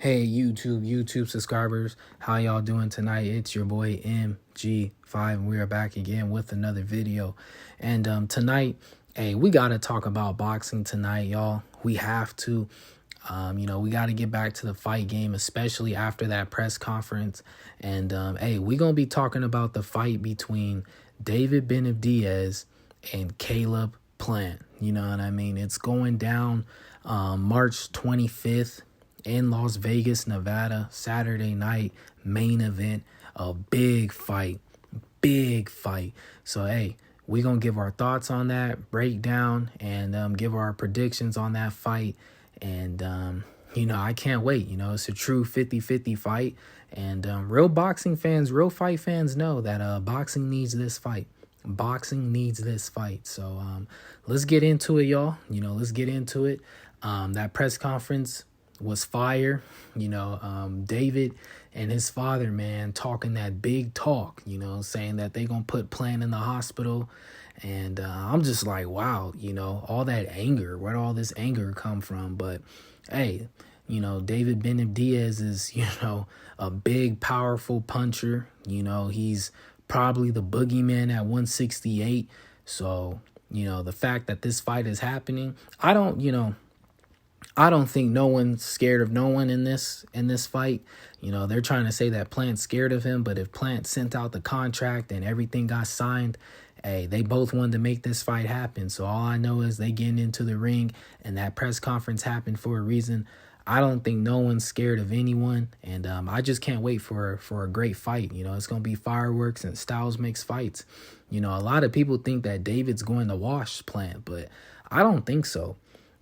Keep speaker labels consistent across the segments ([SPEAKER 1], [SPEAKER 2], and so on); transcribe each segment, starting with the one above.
[SPEAKER 1] Hey YouTube subscribers, how y'all doing tonight? It's your boy MG5 and we are back again with another video. And tonight, hey, we got to talk about boxing tonight, y'all. We have to. We got to get back to the fight game, especially after that press conference. And hey, we're going to be talking about the fight between David Benavidez and Caleb Plant. You know what I mean? It's going down March 25th. In Las Vegas, Nevada, Saturday night, main event, a big fight. So, hey, we're going to give our thoughts on that, breakdown, and give our predictions on that fight. And, I can't wait. It's a true 50-50 fight. And real boxing fans, real fight fans know that boxing needs this fight. Boxing needs this fight. So, let's get into it, y'all. Let's get into it. That press conference was fire. David and his father, man, talking that big talk, saying that they gonna put Plant in the hospital. And I'm just like, wow, all that anger, where'd all this anger come from? But hey, David Benavidez is, a big, powerful puncher. He's probably the boogeyman at 168. So, the fact that this fight is happening, I don't think no one's scared of no one in this fight. They're trying to say that Plant's scared of him, but if Plant sent out the contract and everything got signed, hey, they both wanted to make this fight happen. So all I know is they getting into the ring and that press conference happened for a reason. I don't think no one's scared of anyone, and I just can't wait for a great fight. It's going to be fireworks and styles makes fights. A lot of people think that David's going to wash Plant, but I don't think so.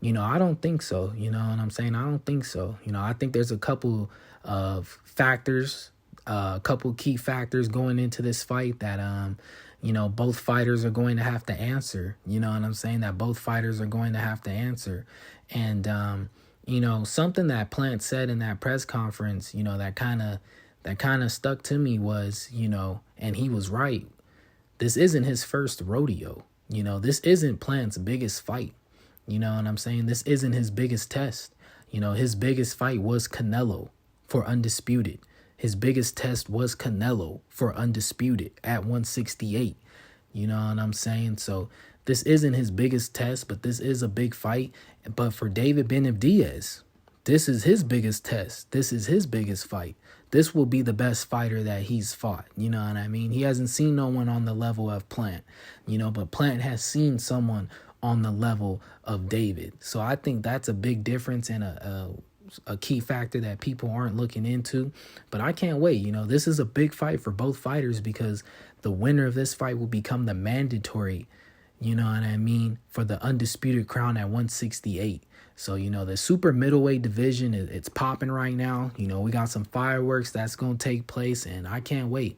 [SPEAKER 1] I don't think so. You know what I'm saying? I don't think so. I think there's a couple of factors, a couple key factors going into this fight that, both fighters are going to have to answer. You know what I'm saying? That both fighters are going to have to answer. And, something that Plant said in that press conference, that kind of stuck to me was, and he was right. This isn't his first rodeo. This isn't Plant's biggest fight. You know what I'm saying? This isn't his biggest test. His biggest fight was Canelo for undisputed. His biggest test was Canelo for undisputed at 168. You know what I'm saying? So this isn't his biggest test, but this is a big fight. But for David Benavidez, this is his biggest test. This is his biggest fight. This will be the best fighter that he's fought. You know what I mean? He hasn't seen no one on the level of Plant, but Plant has seen someone on the level of David. So I think that's a big difference and a key factor that people aren't looking into. But I can't wait. This is a big fight for both fighters because the winner of this fight will become the mandatory, for the undisputed crown at 168. So, the Super Middleweight Division, it's popping right now. We got some fireworks that's going to take place, and I can't wait.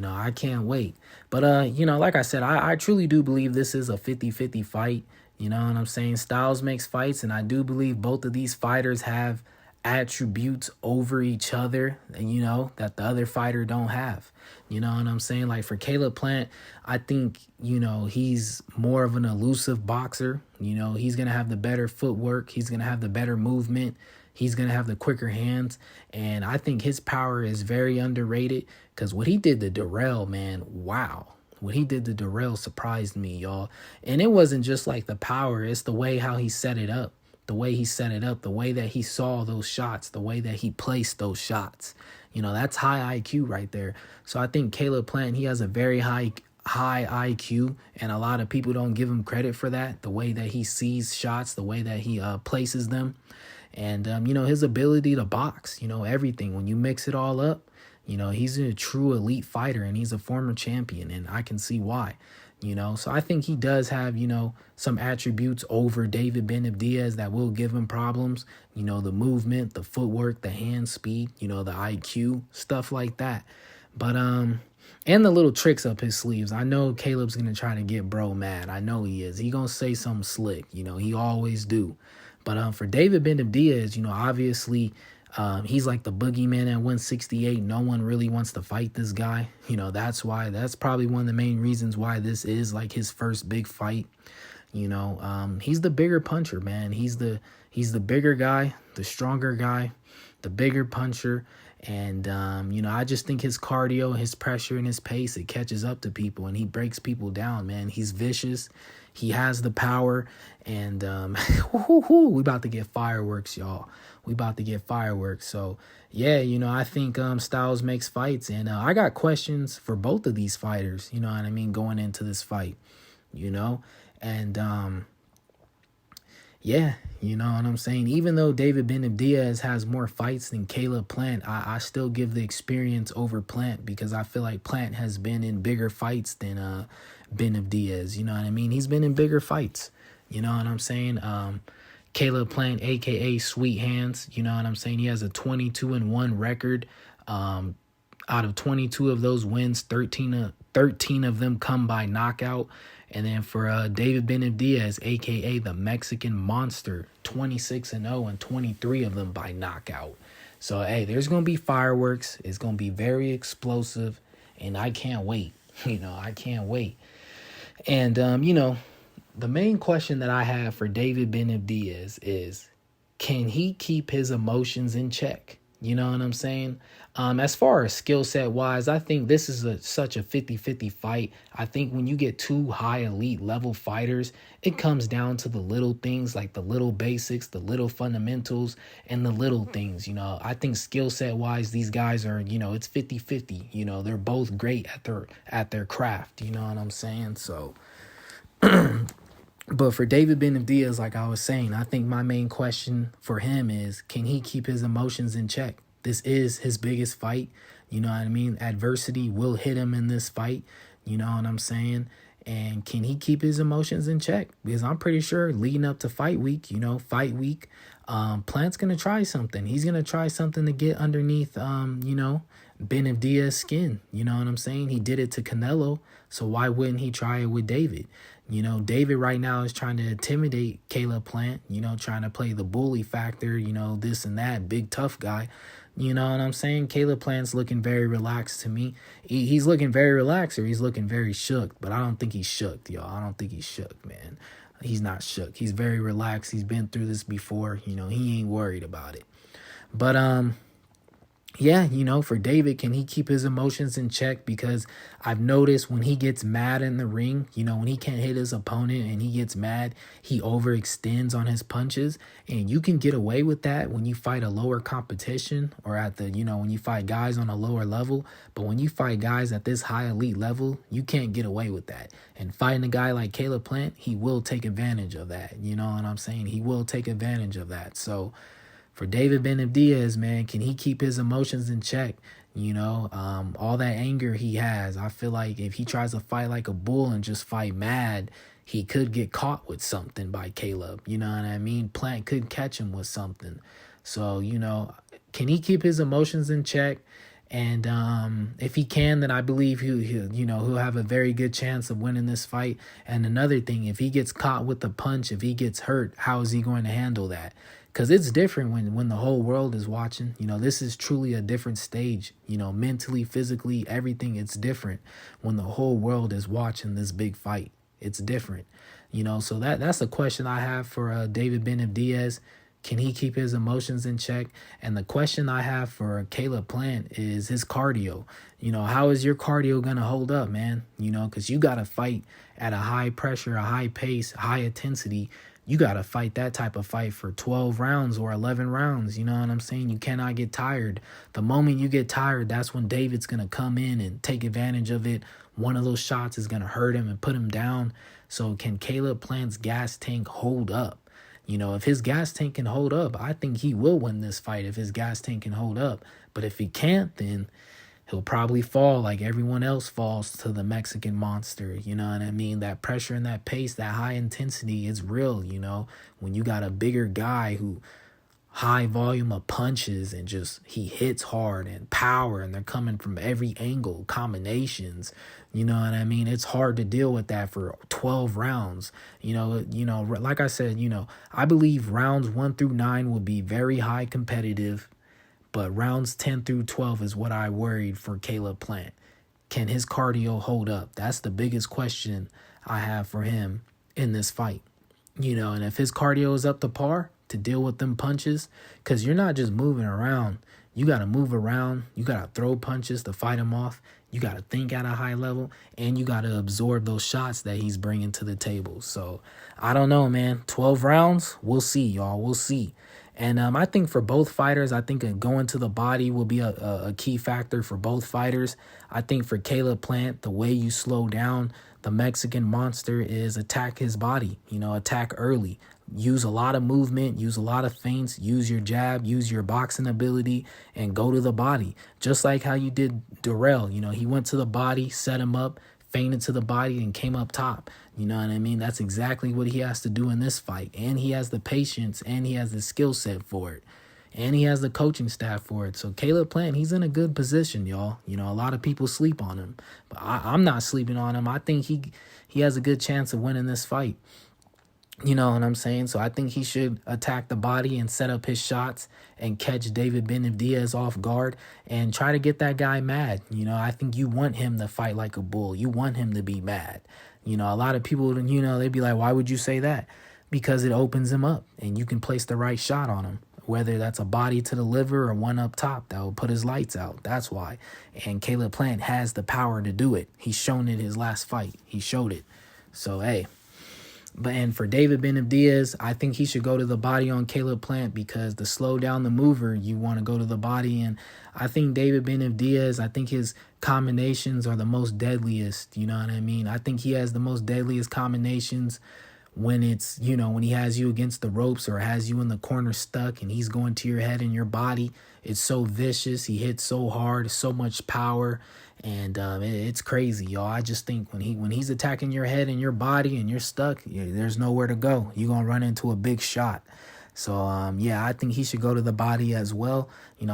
[SPEAKER 1] I can't wait. But, like I said, I truly do believe this is a 50-50 fight. You know what I'm saying? Styles makes fights, and I do believe both of these fighters have attributes over each other, and, that the other fighter don't have. You know what I'm saying? Like for Caleb Plant, I think, he's more of an elusive boxer. He's going to have the better footwork. He's going to have the better movement. He's going to have the quicker hands. And I think his power is very underrated because what he did to Darrell, man, wow. What he did to Darrell surprised me, y'all. And it wasn't just like the power. It's the way how he set it up. The way he set it up. The way that he saw those shots. The way that he placed those shots. That's high IQ right there. So I think Caleb Plant, he has a very high IQ, and a lot of people don't give him credit for that. The way that he sees shots, the way that he places them. And, his ability to box, everything. When you mix it all up, he's a true elite fighter, and he's a former champion, and I can see why, So I think he does have, some attributes over David Benavidez that will give him problems, the movement, the footwork, the hand speed, the IQ, stuff like that. But, and the little tricks up his sleeves. I know Caleb's going to try to get bro mad. I know he is. He going to say something slick, he always do. But for David Benavidez, obviously he's like the boogeyman at 168. No one really wants to fight this guy. That's probably one of the main reasons why this is like his first big fight. He's the bigger puncher, man. He's the bigger guy, the stronger guy. the bigger puncher. And, I just think his cardio, his pressure, and his pace, it catches up to people and he breaks people down, man. He's vicious. He has the power. And we about to get fireworks, y'all. We about to get fireworks. So, yeah, I think Styles makes fights. And I got questions for both of these fighters, you know what I mean, going into this fight, And, yeah, you know what I'm saying? Even though David Benavidez has more fights than Caleb Plant, I still give the experience over Plant because I feel like Plant has been in bigger fights than Benavidez. You know what I mean? He's been in bigger fights. You know what I'm saying? Caleb Plant, a.k.a. Sweet Hands, you know what I'm saying? He has a 22-1 record. Out of 22 of those wins, 13 of them come by knockout. And then for David Benavidez, a.k.a. the Mexican Monster, 26-0 and 23 of them by knockout. So, hey, there's going to be fireworks. It's going to be very explosive, and I can't wait. I can't wait. And, the main question that I have for David Benavidez is, can he keep his emotions in check? You know what I'm saying? As far as skill set wise, I think this is such a 50-50 fight. I think when you get two high elite level fighters, it comes down to the little things, like the little basics, the little fundamentals, and the little things. I think skill set wise, these guys are, it's 50-50. They're both great at their craft. You know what I'm saying? So, but for David Benavidez, like I was saying, I think my main question for him is, can he keep his emotions in check? This is his biggest fight. You know what I mean? Adversity will hit him in this fight. You know what I'm saying? And can he keep his emotions in check? Because I'm pretty sure leading up to fight week, Plant's going to try something. He's going to try something to get underneath, Benavidez's skin. You know what I'm saying? He did it to Canelo. So why wouldn't he try it with David? David right now is trying to intimidate Caleb Plant, trying to play the bully factor, this and that, big tough guy. You know what I'm saying? Caleb Plant's looking very relaxed to me. He's looking very relaxed, or he's looking very shook, but I don't think he's shook, y'all. I don't think he's shook, man. He's not shook. He's very relaxed. He's been through this before. He ain't worried about it. But, yeah, for David, can he keep his emotions in check? Because I've noticed when he gets mad in the ring, when he can't hit his opponent and he gets mad, he overextends on his punches. And you can get away with that when you fight a lower competition or at the, when you fight guys on a lower level. But when you fight guys at this high elite level, you can't get away with that. And fighting a guy like Caleb Plant, he will take advantage of that. You know what I'm saying? He will take advantage of that. So, for David Benavidez, man, can he keep his emotions in check? All that anger he has, I feel like if he tries to fight like a bull and just fight mad, he could get caught with something by Caleb. You know what I mean? Plant could catch him with something. So, can he keep his emotions in check? And if he can, then I believe he'll have a very good chance of winning this fight. And another thing, if he gets caught with a punch, if he gets hurt, how is he going to handle that? Because it's different when the whole world is watching. This is truly a different stage. Mentally, physically, everything, it's different when the whole world is watching this big fight. It's different. So that's a question I have for David Benavidez. Can he keep his emotions in check? And the question I have for Caleb Plant is his cardio. How is your cardio going to hold up, man? Because you got to fight at a high pressure, a high pace, high intensity. You got to fight that type of fight for 12 rounds or 11 rounds. You know what I'm saying? You cannot get tired. The moment you get tired, that's when David's going to come in and take advantage of it. One of those shots is going to hurt him and put him down. So can Caleb Plant's gas tank hold up? If his gas tank can hold up, I think he will win this fight if his gas tank can hold up. But if he can't, then he'll probably fall like everyone else falls to the Mexican Monster. You know what I mean? That pressure and that pace, that high intensity is real, when you got a bigger guy who high volume of punches and just he hits hard and power and they're coming from every angle, combinations. You know what I mean? It's hard to deal with that for 12 rounds. Like I said, I believe rounds 1 through 9 will be very high competitive. But rounds 10 through 12 is what I worried for Caleb Plant. Can his cardio hold up? That's the biggest question I have for him in this fight. And if his cardio is up to par, to deal with them punches, because you're not just moving around. You got to move around. You got to throw punches to fight him off. You got to think at a high level, and you got to absorb those shots that he's bringing to the table. So I don't know, man. 12 rounds, we'll see, y'all. We'll see. And I think for both fighters, I think going to the body will be a key factor for both fighters. I think for Caleb Plant, the way you slow down the Mexican monster is attack his body, attack early. Use a lot of movement, use a lot of feints, use your jab, use your boxing ability, and go to the body. Just like how you did Durrell. He went to the body, set him up, feinted to the body, and came up top. You know what I mean? That's exactly what he has to do in this fight. And he has the patience, and he has the skill set for it. And he has the coaching staff for it. So Caleb Plant, he's in a good position, y'all. A lot of people sleep on him. But I'm not sleeping on him. I think he has a good chance of winning this fight. You know what I'm saying? So I think he should attack the body and set up his shots and catch David Benavidez off guard and try to get that guy mad. I think you want him to fight like a bull. You want him to be mad. A lot of people, they'd be like, why would you say that? Because it opens him up and you can place the right shot on him, whether that's a body to the liver or one up top that will put his lights out. That's why. And Caleb Plant has the power to do it. He's shown it his last fight. He showed it. So, hey. And for David Benavidez, I think he should go to the body on Caleb Plant because to slow down the mover, you want to go to the body. And I think David Benavidez, I think his combinations are the most deadliest. You know what I mean? I think he has the most deadliest combinations when it's, when he has you against the ropes or has you in the corner stuck and he's going to your head and your body. It's so vicious. He hits so hard, so much power. And it's crazy, y'all. I just think when he's attacking your head and your body and you're stuck, there's nowhere to go. You're going to run into a big shot. So, yeah, I think he should go to the body as well.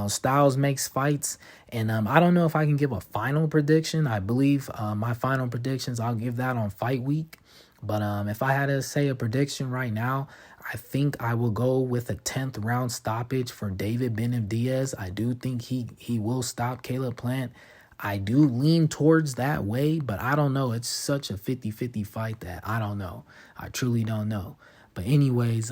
[SPEAKER 1] Styles makes fights. And I don't know if I can give a final prediction. I believe my final predictions, I'll give that on fight week. But if I had to say a prediction right now, I think I will go with a 10th round stoppage for David Benavidez. I do think he will stop Caleb Plant. I do lean towards that way, but I don't know. It's such a 50-50 fight that I don't know. I truly don't know. But anyways,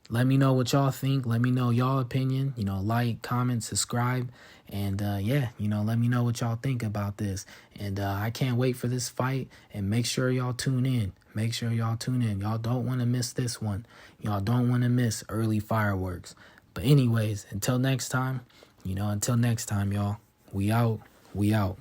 [SPEAKER 1] let me know what y'all think. Let me know y'all opinion. Like, comment, subscribe. And yeah, let me know what y'all think about this. And I can't wait for this fight. And make sure y'all tune in. Make sure y'all tune in. Y'all don't want to miss this one. Y'all don't want to miss early fireworks. But anyways, until next time, y'all. We out. We out.